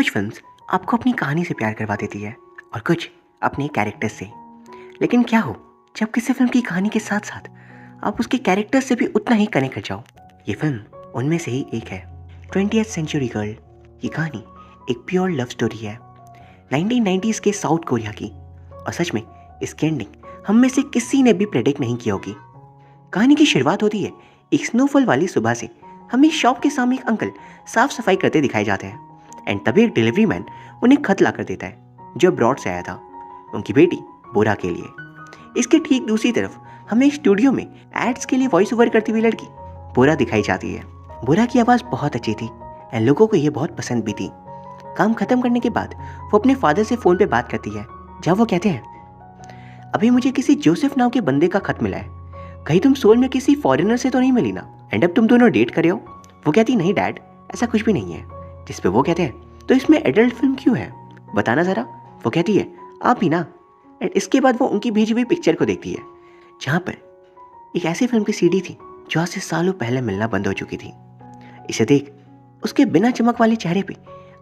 कुछ फिल्म्स आपको अपनी कहानी से प्यार करवा देती है और कुछ अपने कैरेक्टर्स से। लेकिन क्या हो जब किसी फिल्म की कहानी के साथ साथ आप उसके कैरेक्टर्स से भी उतना ही कनेक्ट कर जाओ। ये फिल्म उनमें से ही एक है, 20th सेंचुरी गर्ल। ये कहानी एक प्योर लव स्टोरी है 1990s के साउथ कोरिया की, और सच में इसकी एंडिंग हम में से किसी ने भी प्रेडिक्ट नहीं की होगी। कहानी की शुरुआत होती है एक स्नोफॉल वाली सुबह से। हमें शॉप के सामने एक अंकल साफ सफाई करते दिखाए जाते हैं, एंड तभी एक डिलीवरी मैन उन्हें खत ला कर देता है जो अब्रॉड से आया था उनकी बेटी बोरा के लिए। इसके ठीक दूसरी तरफ हमें स्टूडियो में एड्स के लिए वॉइस ओवर करती हुई लड़की बोरा दिखाई जाती है। बोरा की आवाज़ बहुत अच्छी थी एंड लोगों को ये बहुत पसंद भी थी। काम खत्म करने के बाद वो अपने फादर से फ़ोन पे बात करती है, जब वो कहते हैं अभी मुझे किसी जोसेफ नाम के बंदे का खत मिला है, कहीं तुम सोल में किसी फॉरेनर से तो नहीं मिली ना, एंड अब तुम दोनों डेट कर रहे हो। वो कहती नहीं डैड, ऐसा कुछ भी नहीं है। जिस पे वो कहते हैं तो इसमें एडल्ट फिल्म क्यों है, बताना ज़रा। वो कहती है आप ही ना। एंड इसके बाद वो उनकी भेजी हुई पिक्चर को देखती है जहाँ पर एक ऐसी फिल्म की सीडी थी जो आज से सालों पहले मिलना बंद हो चुकी थी। इसे देख उसके बिना चमक वाले चेहरे पे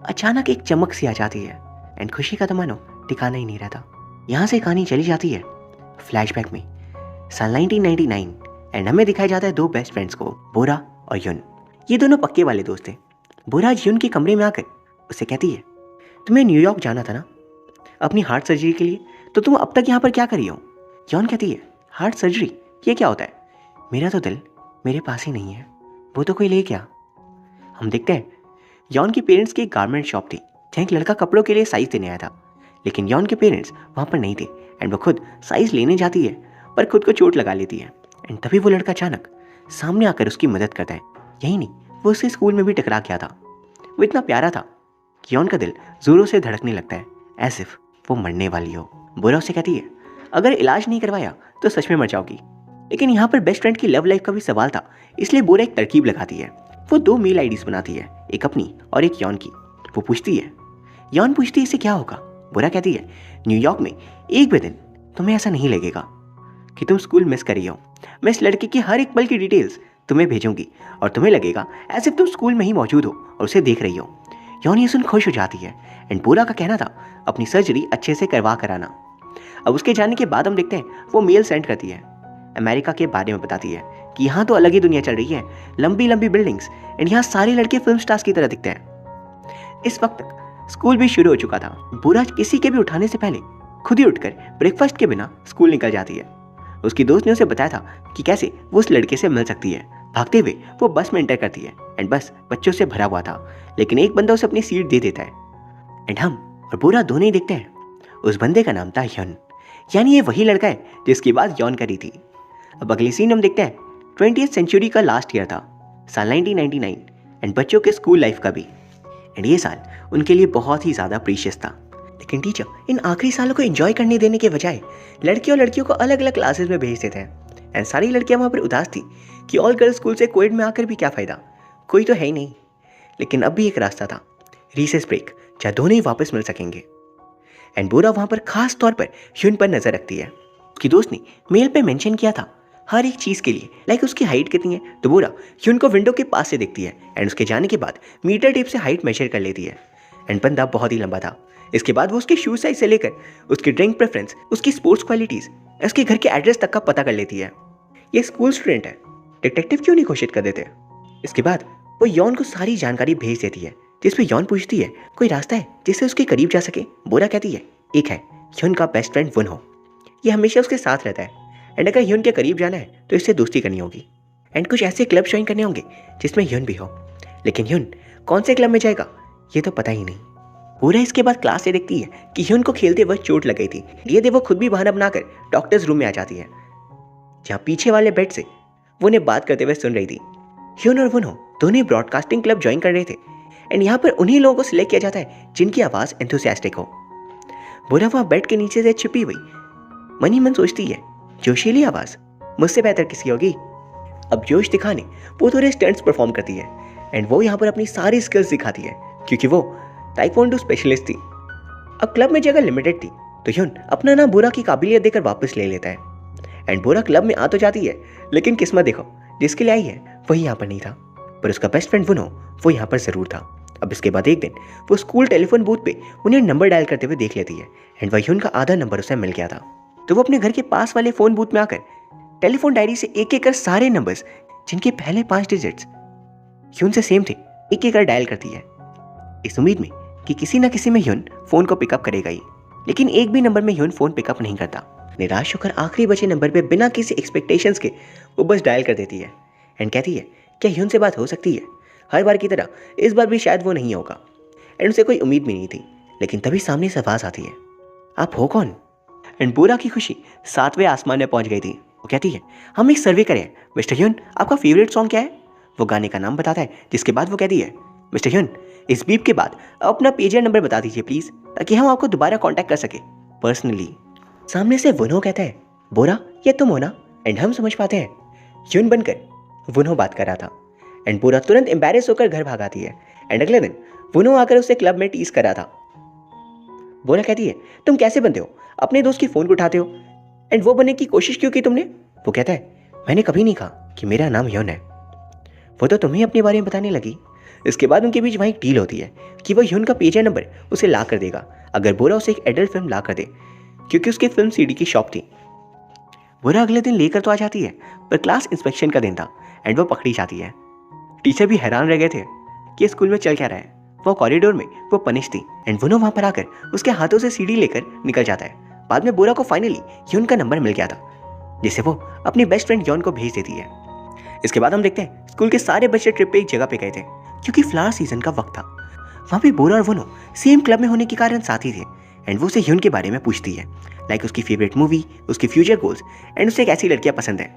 अचानक एक चमक सी आ जाती है एंड खुशी का तो मानो ठिकाना ही नहीं रहता। यहाँ से कहानी चली जाती है फ्लैशबैक में साल 1999 एंड हमें दिखाया जाता है दो बेस्ट फ्रेंड्स को, बोरा और युन। ये दोनों पक्के वाले दोस्त थे। बोरा युन के कमरे में आकर उसे कहती है तुम्हें न्यूयॉर्क जाना था ना अपनी हार्ट सर्जरी के लिए, तो तुम अब तक यहाँ पर क्या करी हो। यौन कहती है हार्ट सर्जरी ये क्या होता है, मेरा तो दिल मेरे पास ही नहीं है, वो तो कोई ले गया। हम देखते हैं यौन के पेरेंट्स की एक गारमेंट शॉप थी जहाँ एक लड़का कपड़ों के लिए साइज़ देने आया था, लेकिन यौन के पेरेंट्स वहाँ पर नहीं थे एंड वो खुद साइज़ लेने जाती है पर खुद को चोट लगा लेती है। एंड तभी वो लड़का अचानक सामने आकर उसकी मदद करता है। यही नहीं, वो उससे स्कूल में भी टकरा गया था। वो इतना प्यारा था कि यौन का दिल जोरों से धड़कने लगता है एज इफ वो मरने वाली हो। बोरा उसे कहती है अगर इलाज नहीं करवाया तो सच में मर जाओगी। लेकिन यहाँ पर बेस्ट फ्रेंड की लव लाइफ का भी सवाल था, इसलिए बोरा एक तरकीब लगाती है। वो दो मेल आईडीज बनाती है, एक अपनी और एक यौन की। वो पूछती है, यौन पूछती है इससे क्या होगा। बोरा कहती है न्यूयॉर्क में एक भी दिन तुम्हें ऐसा नहीं लगेगा कि तुम स्कूल मिस कर रही हो। मैं इस लड़के की हर एक पल की डिटेल्स तुम्हें भेजूंगी और तुम्हें लगेगा ऐसे तुम स्कूल में ही मौजूद हो और उसे देख रही हो। यौन ये सुन खुश हो जाती है एंड बोरा का कहना था अपनी सर्जरी अच्छे से करवा कर आना। अब उसके जाने के बाद हम देखते हैं वो मेल सेंड करती है, अमेरिका के बारे में बताती है कि यहाँ तो अलग ही दुनिया चल रही है, लंबी लंबी बिल्डिंग्स एंड यहाँ सारे लड़के फिल्म स्टार्स की तरह दिखते हैं। इस वक्त तक स्कूल भी शुरू हो चुका था। बोरा किसी के भी उठाने से पहले खुद ही उठकर ब्रेकफास्ट के बिना स्कूल निकल जाती है। उसकी दोस्त ने उसे बताया था कि कैसे वो उस लड़के से मिल सकती है। भागते हुए वो बस में एंटर करती है एंड बस बच्चों से भरा हुआ था, लेकिन एक बंदा उसे अपनी सीट दे देता है एंड हम और बोरा दोनों ही देखते हैं उस बंदे का नाम था यौन, यानी ये वही लड़का है जिसकी बात यौन करी थी। अब अगली सीन हम देखते हैं 20th सेंचुरी का लास्ट ईयर था, साल 1999 एंड बच्चों के स्कूल लाइफ का भी। एंड ये साल उनके लिए बहुत ही ज़्यादा प्रीशियस था। लेकिन टीचर इन आखिरी सालों को एंजॉय करने देने के बजाय लड़के और लड़कियों को अलग अलग क्लासेस में भेज देते हैं। एंड सारी लड़कियां वहाँ पर उदास थी कि ऑल गर्ल्स स्कूल से कोएड में आकर भी क्या फ़ायदा, कोई तो है ही नहीं। लेकिन अब भी एक रास्ता था, रीसेस ब्रेक, जहाँ दोनों ही वापस मिल सकेंगे। एंड बोरा वहाँ पर खास तौर पर ह्यून पर नज़र रखती है। उसकी दोस्त ने मेल पे मेंशन किया था हर एक चीज़ के लिए, लाइक उसकी हाइट कितनी है, तो बोरा ह्यून को विंडो के पास से देखती है एंड उसके जाने के बाद मीटर टेप से हाइट मेजर कर लेती है। एंड बंदा बहुत ही लंबा था। इसके बाद वो उसके शू साइज से लेकर उसकी ड्रिंक प्रेफरेंस, उसकी स्पोर्ट्स क्वालिटीज़, उसके घर के एड्रेस तक का पता कर लेती है। ये स्कूल स्टूडेंट है, डिटेक्टिव क्यों नहीं घोषित कर देते। इसके बाद वो यौन को सारी जानकारी भेज देती है, जिसपे यौन पूछती है कोई रास्ता है जिससे उसके करीब जा सके। बोरा कहती है एक है, यौन का बेस्ट फ्रेंड वुन हो, ये हमेशा उसके साथ रहता है एंड अगर यौन के करीब जाना है तो इससे दोस्ती करनी होगी एंड कुछ ऐसे क्लब ज्वाइन करने होंगे जिसमें यौन भी हो। लेकिन यौन कौन से क्लब में जाएगा ये तो पता ही नहीं। बोरा इसके बाद क्लास से देखती है कि ह्यून को खेलते वक्त चोट लग गई थी, ये दे वो खुद भी बहाना बनाकर डॉक्टर्स रूम में आ जाती है, जहाँ पीछे वाले बेड से वो उन्हें बात करते हुए सुन रही थी। ह्यून और वुनो दोनों ब्रॉडकास्टिंग क्लब ज्वाइन कर रहे थे एंड यहाँ पर उन्हीं लोगों को सिलेक्ट किया जाता है जिनकी आवाज़ एंथुसियास्टिक हो। बोरा वहाँ बेड के नीचे से छिपी हुई मन ही मन सोचती है जोशीली आवाज़ मुझसे बेहतर किसी होगी। अब जोश दिखाने वो थोड़े स्टंट्स परफॉर्म करती है एंड वो यहाँ पर अपनी सारी स्किल्स दिखाती है क्योंकि वो ताइक्वांडो स्पेशलिस्ट थी। अब क्लब में जगह लिमिटेड थी तो ह्यून अपना नाम बोरा की काबिलियत देकर वापस ले लेता है एंड बोरा क्लब में आ तो जाती है, लेकिन किस्मत देखो जिसके लिए आई है वही यहाँ पर नहीं था, पर उसका बेस्ट फ्रेंड वुनो वो यहाँ पर ज़रूर था। अब इसके बाद एक दिन वो स्कूल टेलीफोन बूथ पे उन्हें नंबर डायल करते हुए देख लेती है एंड वही उनका आधा नंबर उसे मिल गया था। तो वो अपने घर के पास वाले फ़ोन बूथ में आकर टेलीफोन डायरी से एक एक कर सारे नंबर्स जिनके पहले 5 डिजिट्स ह्यून से सेम थे एक एक कर डायल करती है, इस उम्मीद में कि किसी न किसी में ह्यून फ़ोन को पिकअप करेगा ही। लेकिन एक भी नंबर में ह्यून फ़ोन पिकअप नहीं करता। निराश होकर आखिरी बचे नंबर पे बिना किसी एक्सपेक्टेशंस के वो बस डायल कर देती है एंड कहती है क्या ह्यून से बात हो सकती है। हर बार की तरह इस बार भी शायद वो नहीं होगा एंड उसे कोई उम्मीद भी नहीं थी। लेकिन तभी सामने से आवाज़ आती है, आप हो कौन? एंड बोरा की खुशी 7वें आसमान में पहुंच गई थी। वो कहती है हम एक सर्वे करें मिस्टर ह्यून, आपका फेवरेट सॉन्ग क्या है? वो गाने का नाम बताता है, जिसके बाद वो कहती है मिस्टर ह्यून इस बीप के बाद अपना पेजर नंबर बता दीजिए प्लीज़, ताकि हम आपको दोबारा कॉन्टैक्ट कर सके पर्सनली। सामने से वुनो कहता है बोरा ये तुम हो ना? एंड हम समझ पाते हैं ह्यून बनकर वुनो बात कर रहा था। एंड बोरा तुरंत एम्बैरेस होकर घर भाग आती है एंड अगले दिन वुनो आकर उसे क्लब में टीज कर रहा था। बोरा कहती है तुम कैसे बनते हो, अपने दोस्त की फ़ोन को उठाते हो एंड वो बनने की कोशिश क्यों की तुमने? वो कहता है मैंने कभी नहीं कहा कि मेरा नाम ह्यून है, वो तो तुम्हें अपने बारे में बताने लगी। इसके बाद उनके बीच वहाँ एक डील होती है कि वो ह्यून का पेजर नंबर उसे ला कर देगा अगर बोरा उसे एक एडल्ट फिल्म ला कर दे, क्योंकि उसकी फिल्म सीडी की शॉप थी। बोरा अगले दिन लेकर तो आ जाती है पर क्लास इंस्पेक्शन का दिन था एंड वो पकड़ी जाती है। टीचर भी हैरान रह गए थे कि स्कूल में चल क्या रहा है। वो कॉरिडोर में वो पनिश थी एंड वुनो वहाँ पर आकर उसके हाथों से सीडी लेकर निकल जाता है। बाद में बोरा को फाइनली ह्यून का नंबर मिल गया था, जिसे वो अपनी बेस्ट फ्रेंड यॉन को भेज देती है। इसके बाद हम देखते हैं स्कूल के सारे बच्चे ट्रिप पे एक जगह पे गए थे क्योंकि फ्लावर सीजन का वक्त था। वहाँ पे बोरा और वुनो सेम क्लब में होने के कारण साथी थे एंड वो उसे ह्यून के बारे में पूछती है, लाइक उसकी फेवरेट मूवी, उसके फ्यूचर गोल्स एंड उसे कैसी लड़कियाँ पसंद है।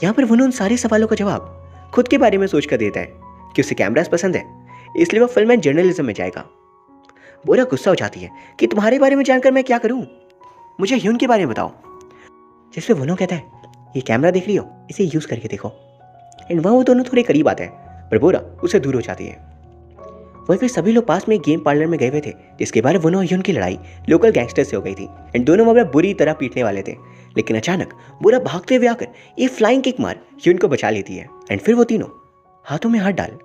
यहाँ पर वुनो उन सारे सवालों का जवाब खुद के बारे में सोच कर देता है कि उसे कैमरास पसंद है, इसलिए वो फिल्म एंड जर्नलिज्म में जाएगा। बोरा गुस्सा हो जाती है कि तुम्हारे बारे में जानकर मैं क्या करूं, मुझे ह्यून के बारे में बताओ। जिस पे वुनो कहता है ये कैमरा देख रही हो, इसे यूज करके देखो। एंड वहाँ वो दोनों थोड़े करीब आते हैं पर बोरा उससे दूर हो जाती है। वहीं फिर सभी लोग पास में एक गेम पार्लर में गए हुए थे, जिसके बाद वुनो और ह्यून की लड़ाई लोकल गैंगस्टर से हो गई थी एंड दोनों वहाँ बुरी तरह पीटने वाले थे। लेकिन अचानक बोरा भागते हुए आकर एक फ्लाइंग किक मार ह्यून को बचा लेती है एंड फिर वो तीनों हाथों में हाथ डाल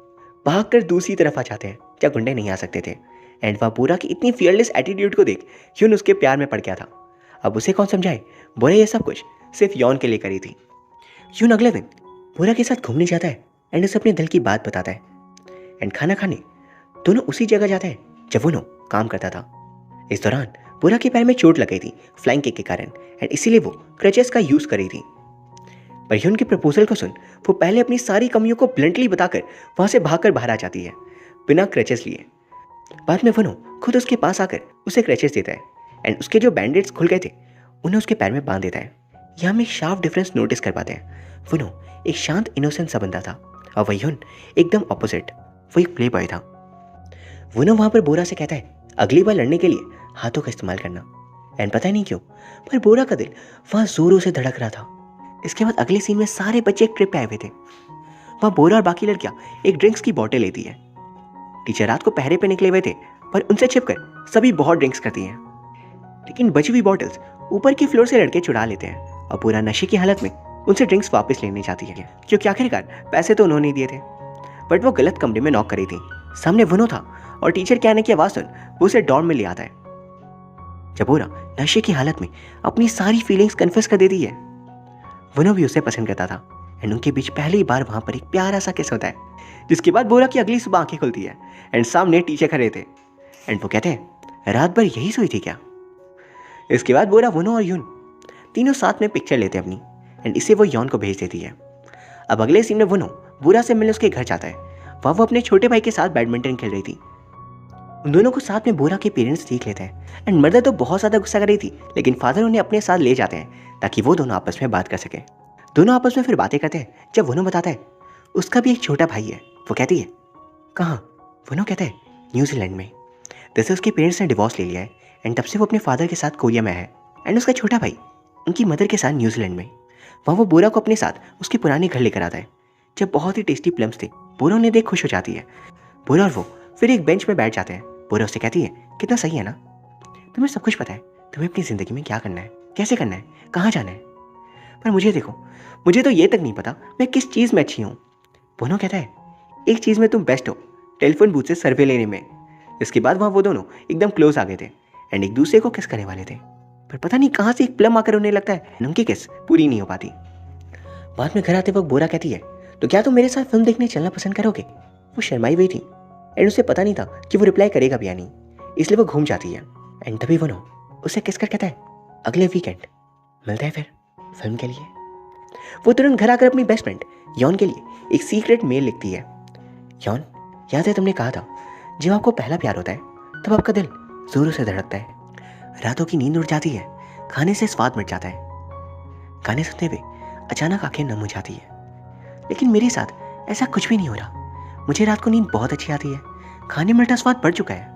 भागकर दूसरी तरफ आ जाते हैं जहाँ गुंडे नहीं आ सकते थे। एंड वह बोरा की इतनी फियरलेस एटीट्यूड को देख ह्यून उसके प्यार में पड़ गया था। अब उसे कौन समझाए, बोरा ये सब कुछ सिर्फ यॉन के लिए करी थी। ह्यून अगले दिन बोरा के साथ घूमने जाता है एंड उसे अपने दिल की बात बताता है एंड खाना खाने दोनों उसी जगह जाते हैं जब वुनो काम करता था। इस दौरान बोरा के पैर में चोट लग गई थी फ्लाइंग किक के कारण एंड इसीलिए वो क्रचेस का यूज कर रही थी। पर ह्यून के प्रपोजल को सुन वो पहले अपनी सारी कमियों को ब्लंटली बताकर वहां से भागकर बाहर आ जाती है बिना क्रचेस लिए। बाद में वुनो खुद उसके पास आकर उसे क्रचेस देता है एंड उसके जो बैंडेड्स खुल गए थे उन्हें उसके पैर में बांध देता है। यह हम एक शार्प डिफरेंस नोटिस कर पाते हैं। वुनो एक शांत इनोसेंट सा बंदा था और वह ह्यून एकदम ऑपोजिट, वो एक प्ले बॉय था। वुनो वहां पर बोरा से कहता है अगली बार लड़ने के लिए हाथों का इस्तेमाल करना। एंड पता नहीं क्यों पर बोरा का दिल वहां जोरों से धड़क रहा था। इसके बाद अगले सीन में सारे बच्चे एक ट्रिप पे आए हुए थे। वहां बोरा और बाकी लड़कियां एक ड्रिंक्स की बोतल लेती है। टीचर रात को पहरे पे निकले हुए थे पर उनसे छिपकर सभी बहुत ड्रिंक्स करती हैं। लेकिन बची हुई बॉटल्स ऊपर की फ्लोर से लड़के चुरा लेते हैं और पूरा नशे की हालत में उनसे ड्रिंक्स वापस लेने जाती है, क्योंकि आखिरकार पैसे तो उन्होंने दिए थे। बट वो गलत कमरे में नॉक करी थी। सामने वुनो था और टीचर के आने की आवाज़ सुन वो उसे डॉर्म में ले आता है। जब बोरा नशे की हालत में अपनी सारी फीलिंग्स कन्फेस कर देती है, वुनो भी उसे पसंद करता था एंड उनके बीच पहली बार वहां पर एक प्यारा सा किस होता है। जिसके बाद बोरा की अगली सुबह आंखें खुलती है एंड सामने टीचर खड़े थे एंड वो कहते हैं रात भर यही सोई थी क्या? इसके बाद बोरा, वुनो और ह्यून तीनों साथ में पिक्चर लेते हैं अपनी एंड इसे वो यॉन को भेज देती है। अब अगले सीन में वुनो बोरा से मिलने उसके घर जाता है। वहाँ वो अपने छोटे भाई के साथ बैडमिंटन खेल रही थी। उन दोनों को साथ में बोरा के पेरेंट्स देख लेते हैं एंड मदर तो बहुत ज़्यादा गुस्सा कर रही थी, लेकिन फादर उन्हें अपने साथ ले जाते हैं ताकि वो दोनों आपस में बात कर सके। दोनों आपस में फिर बातें करते हैं जब वुनो बताता है उसका भी एक छोटा भाई है। वो कहती है कहाँ? वुनो कहता है न्यूजीलैंड में। जैसे उसके पेरेंट्स ने डिवोर्स ले लिया है एंड तब से वो अपने फादर के साथ कोरिया में है एंड उसका छोटा भाई उनकी मदर के साथ न्यूजीलैंड में। वहाँ वो बोरा को अपने साथ उसके पुराने घर लेकर आता है जब बहुत ही टेस्टी प्लम्स थे। बोरा उन्हें देख खुश हो जाती है। बोरा और वो फिर एक बेंच में बैठ जाते हैं। बोरा उससे कहती है कितना सही है ना, तुम्हें सब कुछ पता है, तुम्हें अपनी ज़िंदगी में क्या करना है, कैसे करना है, कहाँ जाना है, पर मुझे देखो, मुझे तो ये तक नहीं पता मैं किस चीज़ में अच्छी हूँ। बोनो कहता है एक चीज़ में तुम बेस्ट हो, टेलीफोन बूथ से सर्वे लेने में। इसके बाद वहाँ वो दोनों एकदम क्लोज आ गए थे एंड एक दूसरे को किस करने वाले थे, पर पता नहीं कहाँ से एक प्लम आकर उन्हें लगता है उनकी किस पूरी नहीं हो पाती। बाद में घर आते वक्त बोरा कहती है, तो क्या तुम मेरे साथ फिल्म देखने चलना पसंद करोगे? वो शर्माई हुई थी एंड उसे पता नहीं था कि वो रिप्लाई करेगा भी या नहीं, इसलिए वो घूम जाती है। एंड तभी वो उसे किस कर कहता है, अगले वीकेंड मिलते हैं फिर फिल्म के लिए। वो तुरंत घर आकर अपनी बेस्ट फ्रेंड यॉन के लिए एक सीक्रेट मेल लिखती है। यॉन, याद है तुमने कहा था जब आपको पहला प्यार होता है तब आपका दिल जोरों से धड़कता है, रातों की नींद उड़ जाती है, खाने से स्वाद मिट जाता है, गाने सुनते हुए अचानक आंखें नम हो जाती है। लेकिन मेरे साथ ऐसा कुछ भी नहीं हो रहा। मुझे रात को नींद बहुत अच्छी आती है, खाने में मीठा स्वाद बढ़ चुका है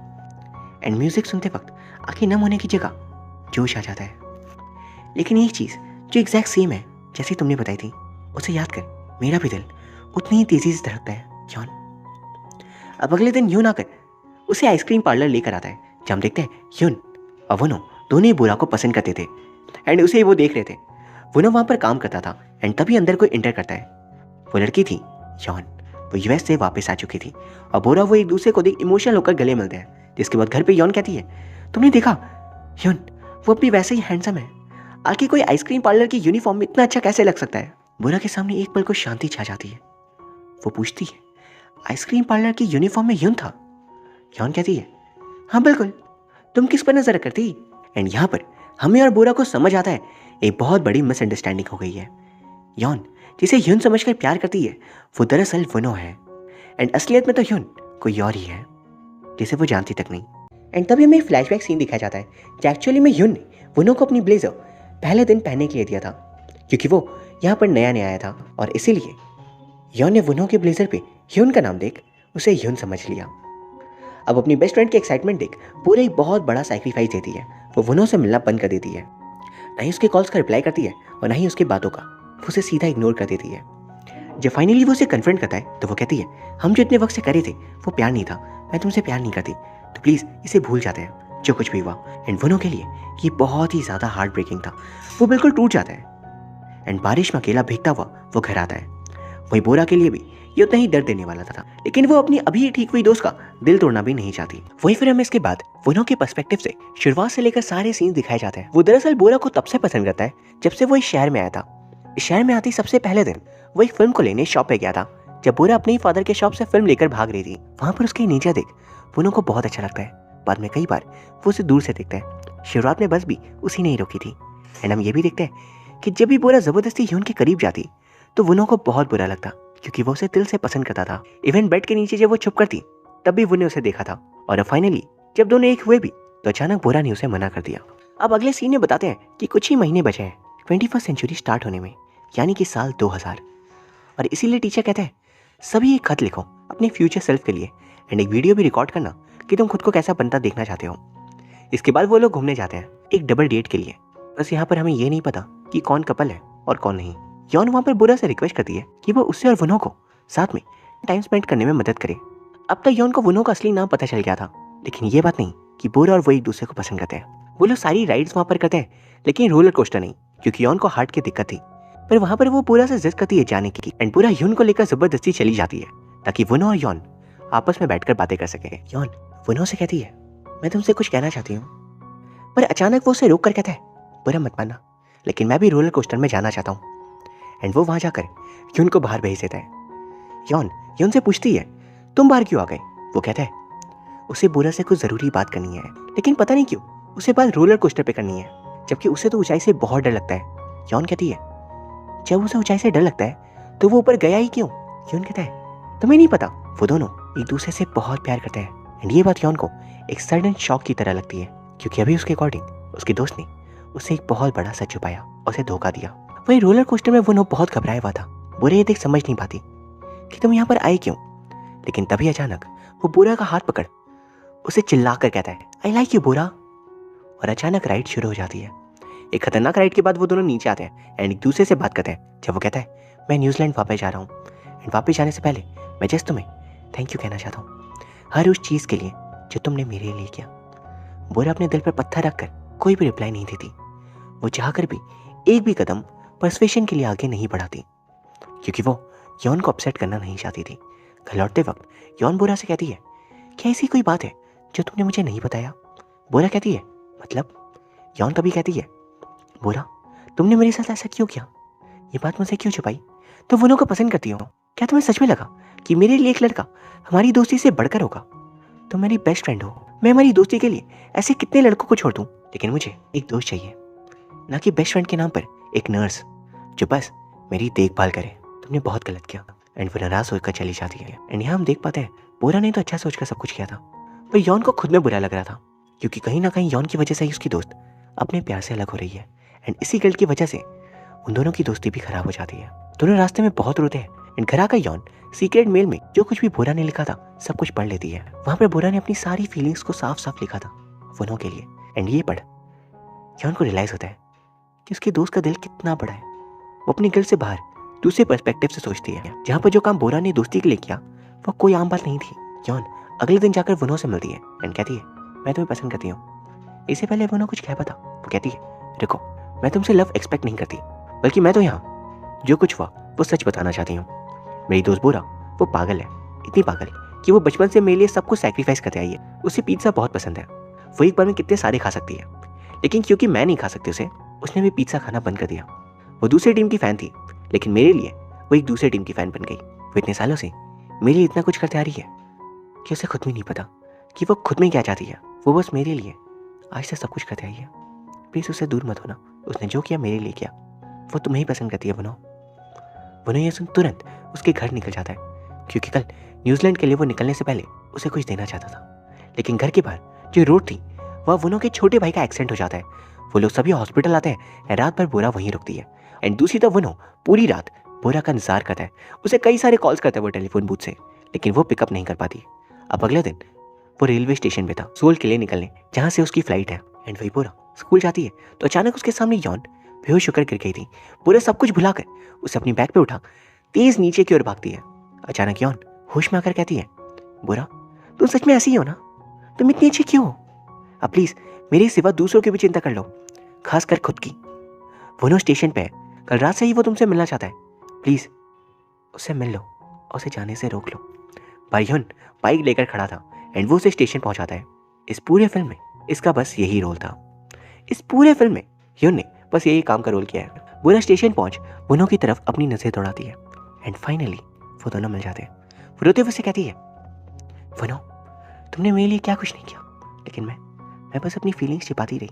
एंड म्यूजिक सुनते वक्त आंखें नम होने की जगह जोश आ जाता है। लेकिन एक चीज़ जो एग्जैक्ट सेम है जैसी तुमने बताई थी, उसे याद कर मेरा भी दिल उतनी ही तेजी से धड़कता है यॉन। अब अगले दिन यून आकर उसे आइसक्रीम पार्लर लेकर आता है, जहाँ हम देखते हैं यून और वो दोनों ही बोरा को पसंद करते थे एंड उसे वो देख रहे थे। वो वहाँ पर काम करता था एंड तभी अंदर कोई एंटर करता है। वो लड़की थी यॉन, वो यूएस से वापस आ चुकी थी और बोरा वो एक दूसरे को देख इमोशनल होकर गले मिलते हैं। जिसके बाद घर पे यॉन कहती है, तुमने देखा यून, वो भी वैसे ही हैंडसम है, आखिर कोई आइसक्रीम पार्लर की यूनिफॉर्म में इतना अच्छा कैसे लग सकता है? बोरा के सामने एक पल को शांति छा जाती है। वो पूछती है, आइसक्रीम पार्लर की यूनिफॉर्म में यून था? यॉन कहती है, हाँ बिल्कुल, तुम किस पर नजर करती? एंड यहाँ पर हमें और बोरा को समझ आता है एक बहुत बड़ी मिसअंडरस्टैंडिंग हो गई है। यॉन जिसे यून समझकर प्यार करती है वो दरअसल वनो है एंड असलियत में तो यून कोई और ही है जिसे वो जानती तक नहीं। एंड तभी हमें फ्लैशबैक सीन दिखाया जाता है कि एक्चुअली में यून ने वनो को अपनी ब्लेजर पहले दिन पहनने के लिए दिया था, क्योंकि वो यहाँ पर नया नया आया था और इसीलिए यॉन ने वनो के ब्लेजर पे यून का नाम देख उसे यून समझ लिया। अब अपनी बेस्ट फ्रेंड की एक्साइटमेंट देख पूरे एक बहुत बड़ा सैक्रिफाइस देती है। वो वनो से मिलना बंद कर देती है, ना ही उसके कॉल्स का रिप्लाई करती है और ना ही उसकी बातों का, वो उसे सीधा इग्नोर कर देती है। जब फाइनली वो उसे कन्फ्रंट करता है तो वो कहती है, हम जो इतने वक्त से करे थे वो प्यार नहीं था, मैं तुमसे प्यार नहीं करती, तो प्लीज़ इसे भूल जाते हैं जो कुछ भी हुआ। एंड वनो के लिए ये बहुत ही ज़्यादा हार्ट ब्रेकिंग था, वो बिल्कुल टूट जाता है एंड बारिश में अकेला भीगता हुआ वो घर आता है। वही बोरा के लिए भी ये उतना ही दर्द देने वाला था, लेकिन वो अपनी अभी ठीक हुई दोस्त का दिल तोड़ना भी नहीं चाहती। वहीं फिर हमें इसके बाद वनो के पर्सपेक्टिव से शुरुआत से लेकर सारे सीन्स दिखाए जाते हैं। वो दरअसल बोरा को तब से पसंद करता है जब से वो इस शहर में आया था। इस शहर में आती सबसे पहले दिन वो एक फिल्म को लेने शॉप पे गया था। जब बोरा अपने ही फादर के शॉप से फिल्म लेकर भाग रही थी, वहां पर उसके नीचे देख वनो को बहुत अच्छा लगता है। बाद में कई बार वो उसे दूर से देखता है। शुरुआत में बस भी उसी ने ही रोकी थी। एंड हम ये भी देखते हैं कि जब भी बोरा जबरदस्ती ह्यून के करीब जाती तो वनो को बहुत बुरा लगता, क्योंकि वो उसे दिल से पसंद करता था। इवन बेड के नीचे जब वो छुप करती तब भी वो ने उसे देखा था। और फाइनली जब दोनों एक हुए भी तो अचानक बोरा ने उसे मना कर दिया। अब अगले सीन में बताते हैं कि कुछ ही महीने बचे हैं 21st सेंचुरी स्टार्ट होने में, यानी कि साल 2000। और इसीलिए टीचर कहते हैं सभी एक खत लिखो अपने फ्यूचर सेल्फ के लिए एंड एक वीडियो भी रिकॉर्ड करना कि तुम खुद को कैसा बनता देखना चाहते हो। इसके बाद वो लोग घूमने जाते हैं एक डबल डेट के लिए। बस यहाँ पर हमें ये नहीं पता कि कौन कपल है और कौन नहीं। यॉन वहाँ पर बोरा से रिक्वेस्ट करती है कि वो उससे और वनो को साथ में टाइम स्पेंड करने में मदद करे। अब तक यॉन को वनो का असली नाम पता चल गया था, लेकिन ये बात नहीं कि बोरा और वो एक दूसरे को पसंद करते हैं। वो लोग सारी राइड्स वहाँ पर करते हैं, लेकिन रोलर कोस्टर नहीं, क्योंकि यॉन को हार्ट की दिक्कत थी। पर वहाँ पर वो बोरा से जिद करती है जाने की एंड पूरा यून को लेकर जबरदस्ती चली जाती है ताकि वनो और यॉन आपस में बैठकर बातें कर सके। यॉन वनो से कहती है, मैं तुमसे कुछ कहना चाहती हूँ, पर अचानक वो उसे रोक कर कहता है, बुरा मत मानना, लेकिन मैं भी रोलर कोस्टर में जाना चाहता हूँ। एंड वो वहाँ जाकर यून को बाहर भेज देता है। यॉन से पूछती है, तुम बाहर क्यों आ गए? वो कहता है उसे बोरा से कुछ ज़रूरी बात करनी है, लेकिन पता नहीं क्यों उसे बात रोलर कोस्टर पे करनी है, जबकि उसे तो ऊंचाई से बहुत डर लगता है। यॉन कहती है, जब उसे ऊंचाई से डर लगता है तो वो ऊपर गया ही क्यों? यॉन कहता है, तुम्हें नहीं पता, वो दोनों एक दूसरे से बहुत प्यार करते हैं। एंड ये बात यॉन को एक सडन शॉक की तरह लगती है, क्योंकि अभी उसके अकॉर्डिंग उसके दोस्त ने उसे एक बहुत बड़ा सच छुपाया और उसे धोखा दिया। वही रोलर कोस्टर में वो बहुत घबराया हुआ था। बोरा ये देख समझ नहीं पाती कि तुम यहाँ पर आए क्यों, लेकिन तभी अचानक वो बोरा का हाथ पकड़ उसे चिल्लाकर कहता है, आई लाइक यू बोरा। और अचानक राइड शुरू हो जाती है। एक खतरनाक राइड के बाद वो दोनों नीचे आते हैं एंड एक दूसरे से बात करते हैं। जब वो कहता है, मैं न्यूजीलैंड वापस जा रहा हूँ एंड वापस जाने से पहले मैं जस्ट तुम्हें थैंक यू कहना चाहता हूँ, हर उस चीज़ के लिए जो तुमने मेरे लिए किया। बोरा अपने दिल पर पत्थर रखकर कोई भी रिप्लाई नहीं देती। वो चाहकर भी एक भी कदम पर्सुएशन के लिए आगे नहीं बढ़ाती, क्योंकि वो यॉन को अपसेट करना नहीं चाहती थी। घर लौटते वक्त यौन बोरा से कहती है, क्या ऐसी कोई बात है जो तुमने मुझे नहीं बताया? बोरा कहती है, मतलब? यौन तभी कहती है, बोरा तुमने मेरे साथ ऐसा क्यों किया? ये बात मुझसे क्यों छुपाई? तो वनो को पसंद करती हो? क्या तुम्हें सच में लगा कि मेरे लिए एक लड़का हमारी दोस्ती से बढ़कर होगा? तुम मेरी बेस्ट फ्रेंड हो, मैं हमारी दोस्ती के लिए ऐसे कितने लड़कों को छोड़ दूं, लेकिन मुझे एक दोस्त चाहिए, ना कि बेस्ट फ्रेंड के नाम पर एक नर्स जो बस मेरी देखभाल करे। तुमने बहुत गलत किया। एंड वो नाराज होकर चली जाती है। एंड यहाँ हम देख पाते हैं बोरा ने तो अच्छा सोचकर सब कुछ किया था, पर यौन को खुद में बुरा लग रहा था, क्योंकि कहीं ना कहीं यौन की वजह से ही उसकी दोस्त अपने प्यार से अलग हो रही है। एंड इसी गिल्ट की वजह से उन दोनों की दोस्ती भी खराब हो जाती है। दोनों रास्ते में बहुत रोते हैं। एंड घर आकर यौन सीक्रेट मेल में जो कुछ भी बोरा ने लिखा था सब कुछ पढ़ लेती है। वहां पे बोरा ने अपनी सारी फीलिंग्स को साफ साफ लिखा था वनो के लिए। एंड ये पढ़ यौन को रियलाइज होता है कि उसके दोस्त का दिल कितना बड़ा है। वो अपनी गिल्ट से बाहर दूसरे पर्सपेक्टिव से सोचती है। जहाँ पर जो काम बोरा ने दोस्ती के लिए किया वो कोई आम बात नहीं थी। यौन अगले दिन जाकर वनो से मिलती है एंड कहती है, मैं तुम्हें पसंद करती हूँ। इससे पहले वनो कुछ कह पाता, वो कहती है, देखो मैं तुमसे लव एक्सपेक्ट नहीं करती, बल्कि मैं तो यहाँ जो कुछ हुआ वो सच बताना चाहती हूँ। मेरी दोस्त बोरा वो पागल है, इतनी पागल कि वो बचपन से मेरे लिए सब कुछ सैक्रिफाइस करते आई है। उसे पिज्जा बहुत पसंद है, वो एक बार में कितने सारे खा सकती है, लेकिन क्योंकि मैं नहीं खा सकती उसने भी पिज्जा खाना बंद कर दिया। वो दूसरी टीम की फैन थी, लेकिन मेरे लिए वो एक दूसरे टीम की फैन बन गई। वो इतने सालों से मेरे लिए इतना कुछ करते आ रही है कि उसे खुद भी नहीं पता कि वो खुद में क्या चाहती है। वो बस मेरे लिए आज तक सब कुछ करते आई है। प्लीज उससे दूर मत होना, उसने जो किया मेरे लिए किया। वो तुम्हें ही पसंद करती है वनो। वनो ये सुन तुरंत उसके घर निकल जाता है, क्योंकि कल न्यूजीलैंड के लिए वो निकलने से पहले उसे कुछ देना चाहता था। लेकिन घर के बाहर जो रोड थी वह वनो के छोटे भाई का एक्सीडेंट हो जाता है। वो लोग सभी हॉस्पिटल आते हैं। रात भर बोरा वहीं रुकती है। एंड दूसरी तरफ वनो पूरी रात बोरा का इंतजार करता है। उसे कई सारे कॉल्स करता है वो टेलीफोन बूथ से, लेकिन वो पिकअप नहीं कर पाती। अब अगले दिन वो रेलवे स्टेशन पे था सोल के लिए निकलने, जहाँ से उसकी फ्लाइट है। एंड वही बोरा स्कूल जाती है तो अचानक उसके सामने यौन बेहोश होकर गिर गई थी। बोरा सब कुछ भुलाकर उसे अपनी बैग पे उठा तेज नीचे की ओर भागती है। अचानक यौन होश में आकर कहती है, बोरा तुम सच में ऐसी ही हो ना? तुम इतनी अच्छी क्यों हो? अब प्लीज मेरे सिवा दूसरों की भी चिंता कर लो, खासकर खुद की। वनो स्टेशन पे है, कल रात से ही वो तुमसे मिलना चाहता है, प्लीज उससे मिल लो और उसे जाने से रोक लो। पर यौन बाइक लेकर खड़ा था एंड वो उसे स्टेशन पहुंचाता है। इस पूरे फिल्म में इसका बस यही रोल था। इस पूरे फिल्म में यौन ने बस यही काम का रोल किया है। बोरा स्टेशन पहुंच वनो की तरफ अपनी नजर दौड़ाती है एंड फाइनली वो दोनों मिल जाते हैं। वो रोते हुए कहती है, वनो तुमने मेरे लिए क्या कुछ नहीं किया, लेकिन मैं बस अपनी फीलिंग्स छिपाती रही,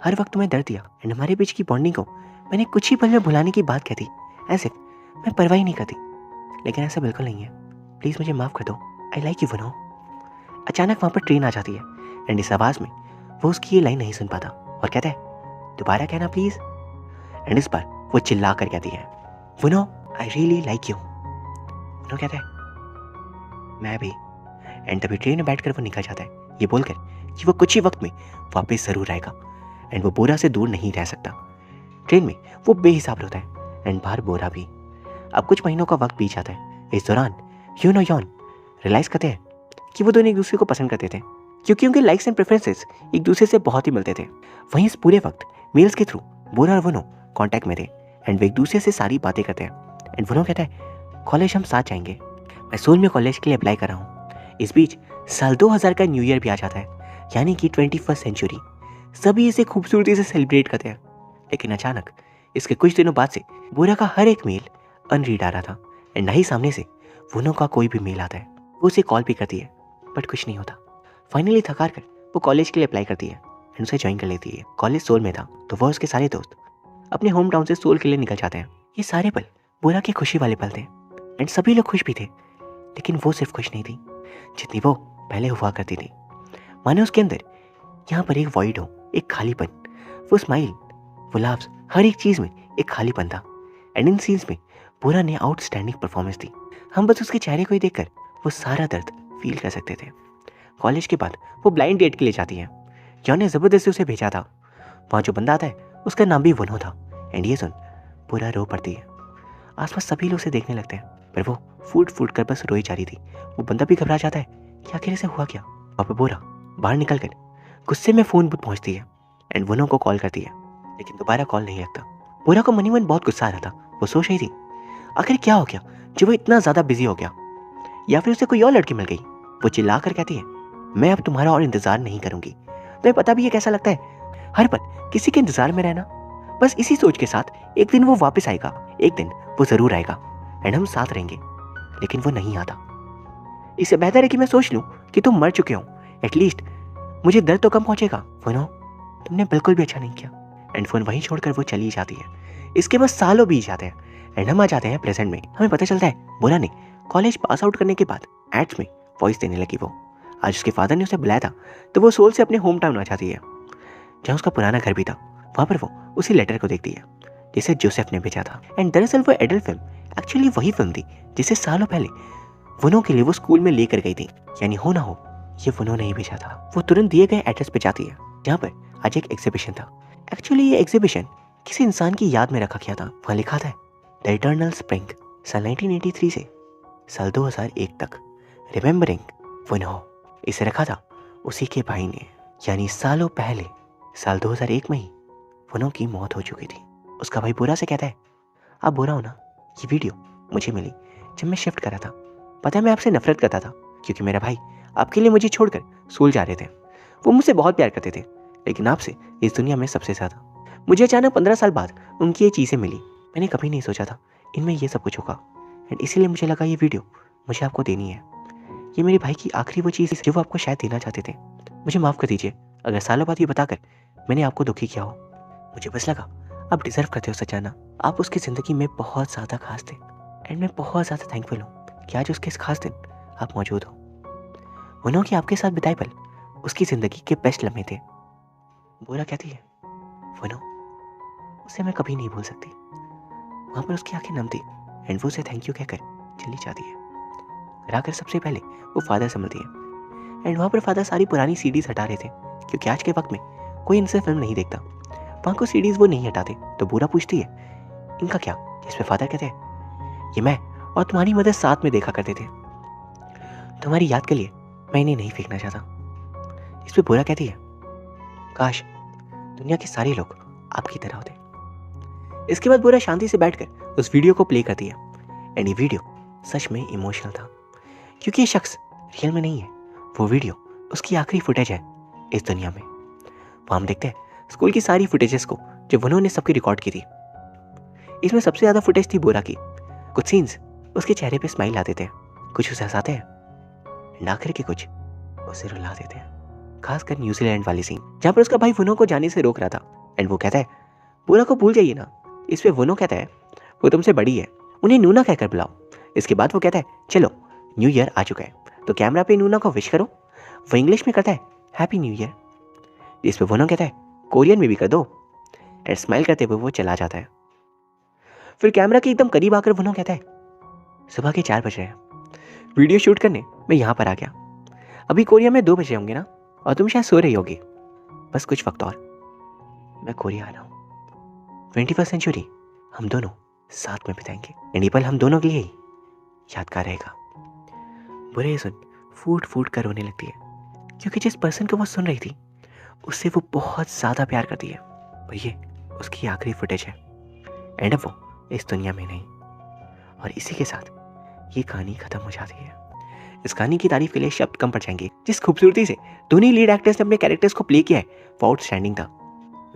हर वक्त तुम्हें दर्द दिया। एंड हमारे बीच की बॉन्डिंग को मैंने कुछ ही पल में भुलाने की बात कहती, ऐसे मैं परवाह ही नहीं करती, लेकिन ऐसा बिल्कुल नहीं है। प्लीज मुझे माफ कर दो, आई लाइक यू वनो। अचानक वहां पर ट्रेन आ जाती है एंड इस आवाज में वो उसकी ये लाइन नहीं सुन पाता और कहता है, दोबारा कहना प्लीज। एंड इस बार वो चिल्ला कर कहती है, वनो आई रियली लाइक यू। वनो कहता है, मैं भी। एंड तभी ट्रेन में बैठकर वो निकल जाता है, ये बोलकर कि वो कुछ ही वक्त में वापस जरूर आएगा एंड वो बोरा से दूर नहीं रह सकता। ट्रेन में वो बेहिसाब रोता है एंड बाहर बोरा भी। अब कुछ महीनों का वक्त बीत जाता है। इस दौरान यून और यौन रियलाइज करते हैं कि वो दोनों एक दूसरे को पसंद करते थे, क्योंकि उनके लाइक्स एंड प्रेफरेंसेस एक दूसरे से बहुत ही मिलते थे। वहीं इस पूरे वक्त मेल्स के थ्रू बोरा और वनो कांटेक्ट में थे एंड वे एक दूसरे से सारी बातें करते हैं। एंड वनो कहता है, कॉलेज हम साथ जाएंगे, मैं सोल में कॉलेज के लिए अप्लाई कर रहा हूँ। इस बीच साल 2000 का न्यू ईयर भी आ जाता है, यानी कि 21st सेंचुरी। सभी इसे खूबसूरती से सेलिब्रेट करते हैं, लेकिन अचानक इसके कुछ दिनों बाद से बोरा का हर एक मेल अनरीड आ रहा था एंड ना ही सामने से वनो का कोई भी मेल आता है। वो उसे कॉल भी करती है बट कुछ नहीं होता। फाइनली थकार कर वो कॉलेज के लिए अप्लाई करती है एंड उसे ज्वाइन कर लेती है। कॉलेज सोल में था तो वह उसके सारे दोस्त अपने होम टाउन से सोल के लिए निकल जाते हैं। ये सारे पल बोरा की खुशी वाले पल थे एंड सभी लोग खुश भी थे, लेकिन वो सिर्फ खुश नहीं थी जितनी वो पहले हुआ करती थी। माने उसके अंदर यहाँ पर एक वॉइड हो, एक खालीपन। वो स्माइल, वो लाफ्स, हर एक चीज में एक खालीपन था। एंड इन सीन्स में बोरा ने आउटस्टैंडिंग परफॉर्मेंस दी। हम बस उसके चेहरे को ही देखकर वो सारा दर्द फील कर सकते थे। कॉलेज के बाद वो ब्लाइंड डेट के लिए जाती है। जॉन ने जबरदस्ती उसे भेजा था। वहाँ जो बंदा आता है उसका नाम भी वनो था। एंड ये सुन पूरा रो पड़ती है। आसपास सभी लोग उसे देखने लगते हैं, पर वो फूट फूट कर बस रोई जा रही थी। वो बंदा भी घबरा जाता है कि आखिर इसे हुआ क्या। वहाँ पर बोरा बाहर निकल कर गुस्से में फोन बूथ पहुंचती है एंड वनो को कॉल करती है, लेकिन दोबारा कॉल नहीं लगता। बोरा को मनी मन बहुत गुस्सा आ रहा था। वो सोच रही थी आखिर क्या हो गया जो वो इतना ज्यादा बिजी हो गया। या फिर उसे कोई और लड़की मिल गई। वो चिल्ला कर कहती है, मैं अब तुम्हारा और इंतजार नहीं करूंगी। तुम्हें पता भी है कैसा लगता है हर पल किसी के इंतजार में रहना। बस इसी सोच के साथ एक दिन वो वापस आएगा, एक दिन वो जरूर आएगा एंड हम साथ रहेंगे। लेकिन वो नहीं आता। इससे बेहतर है कि मैं सोच लूं कि तुम मर चुके हो, एटलीस्ट मुझे दर्द तो कम पहुंचेगा। फोनो, तुमने बिल्कुल भी अच्छा नहीं किया। एंड फोन वहीं छोड़कर वो चली जाती है। इसके बाद सालों बीत जाते हैं एंड हम आ जाते हैं प्रेजेंट में। हमें पता चलता है बोरा ने कॉलेज पास आउट करने के बाद एड्स में वॉइस देने लगी। वो आज उसके फादर ने उसे बुलाया था तो वो सोल से अपने होम टाउन आ जाती है जहाँ उसका पुराना घर भी था। वहाँ पर वो उसी लेटर को देखती है जिसे जोसेफ ने भेजा था। एंड दरअसल वो एडल्ट फिल्म एक्चुअली वही फिल्म थी जिसे सालों पहले वनो के लिए वो स्कूल में लेकर गई थी। यानी हो ना हो ये वनो ने ही भेजा था। वो तुरंत दिए गए एड्रेस पे जाती है जहाँ पर आज एक एग्जीबिशन था। एक्चुअली ये एग्जीबिशन किसी इंसान की याद में रखा गया था। वहाँ लिखा था द इटर्नल स्प्रिंग, साल 1983 से साल 2001 तक, रिमेम्बरिंग वनो। इसे रखा था उसी के भाई ने, यानी सालों पहले साल 2001 में ही वनो की मौत हो चुकी थी। उसका भाई बोरा से कहता है, आप बोरा हो ना, ये वीडियो मुझे मिली जब मैं शिफ्ट करा था। पता है मैं आपसे नफरत करता था क्योंकि मेरा भाई आपके लिए मुझे छोड़कर स्कूल जा रहे थे। वो मुझसे बहुत प्यार करते थे, लेकिन आपसे इस दुनिया में सबसे ज़्यादा। मुझे अचानक 15 साल बाद उनकी ये चीज़ें मिली। मैंने कभी नहीं सोचा था इनमें ये सब कुछ होगा एंड इसीलिए मुझे लगा ये वीडियो मुझे आपको देनी है। ये मेरे भाई की आखिरी वो चीज़ जो वो आपको शायद देना चाहते थे। मुझे माफ़ कर दीजिए अगर सालों बाद ये बताकर मैंने आपको दुखी किया हो। मुझे बस लगा आप डिज़र्व करते हो सच जानना। आप उसकी ज़िंदगी में बहुत ज़्यादा खास थे एंड मैं बहुत ज़्यादा थैंकफुल हूँ कि आज उसके इस खास दिन आप मौजूद हो। वनो की आपके साथ बिताए पल उसकी ज़िंदगी के बेस्ट लम्हे थे। बोरा कहती है, वनो, उसे मैं कभी नहीं भूल सकती। वहाँ पर उसकी आंखें नम थी एंड वो उसे थैंक यू कहकर चली जाती है। घर आकर सबसे पहले वो फादर से मिलती है एंड वहाँ पर फादर सारी पुरानी सीडीज हटा रहे थे क्योंकि आज के वक्त में कोई इनसे फिल्म नहीं देखता। वहाँ को सीडीज वो नहीं हटाते तो बोरा पूछती है, इनका क्या? जिस पे फादर कहते हैं, ये मैं और तुम्हारी मदर साथ में देखा करते थे, तुम्हारी याद के लिए मैं इन्हें नहीं फेंकना चाहता। इस पे बोरा कहती है, काश दुनिया के सारे लोग आपकी तरह होते। इसके बाद बोरा शांति से बैठकर उस वीडियो को प्ले करती है एंड ये वीडियो सच में इमोशनल था क्योंकि ये शख्स रियल में नहीं है। वो वीडियो उसकी आखिरी फुटेज है इस दुनिया में। वहाँ हम देखते हैं स्कूल की सारी फुटेजेस को जो उन्होंने सबकी रिकॉर्ड की थी। इसमें सबसे ज़्यादा फुटेज थी बोरा की। कुछ सीन्स उसके चेहरे पे स्माइल आते थे, कुछ उसे हंसाते हैं एंड आखिर के कुछ उसे रुला देते हैं। खासकर न्यूजीलैंड वाली सीन जहाँ पर उसका भाई वनो को जाने से रोक रहा था एंड वो कहता है, बोरा को भूल जाइए ना। इस पे वनो कहता है, वो तुमसे बड़ी है, उन्हें नूना कहकर बुलाओ। इसके बाद वो कहता है, चलो न्यू ईयर आ चुका है तो कैमरा पे नूना को विश करो। वो इंग्लिश में कहता है, हैप्पी न्यू ईयर। इस पे वनो कहता है, कोरियन में भी कर दो एंड स्माइल करते हुए वो चला जाता है। फिर कैमरा के एकदम करीब आकर वनो कहता है, सुबह के 4 बज रहे हैं, वीडियो शूट करने मैं यहाँ पर आ गया। अभी कोरिया में 2 बजे होंगे ना और तुम शायद सो रही होगी। बस कुछ वक्त और मैं कोरिया आ रहा हूँ। 21st सेंचुरी हम दोनों साथ में बिताएंगे एंड ये पल हम दोनों के लिए ही यादगार रहेगा। बुरे सुन फूट फूट कर रोने लगती है क्योंकि जिस पर्सन को वो सुन रही थी उससे वो बहुत ज़्यादा प्यार करती है। पर ये उसकी आखिरी फुटेज है एंड अब वो इस दुनिया में नहीं। और इसी के साथ ये कहानी खत्म हो जाती है। इस कहानी की तारीफ के लिए शब्द कम पड़ जाएंगे। जिस खूबसूरती से दोनों लीड एक्टर्स ने अपने कैरेक्टर्स को प्ले किया है वो आउटस्टैंडिंग था।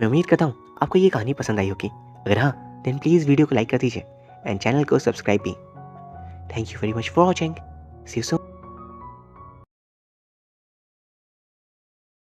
मैं उम्मीद करता हूँ आपको ये कहानी पसंद आई होगी। अगर हाँ देन प्लीज़ वीडियो को लाइक कर दीजिए एंड चैनल को सब्सक्राइब भी। Thank you very much for watching. See you soon.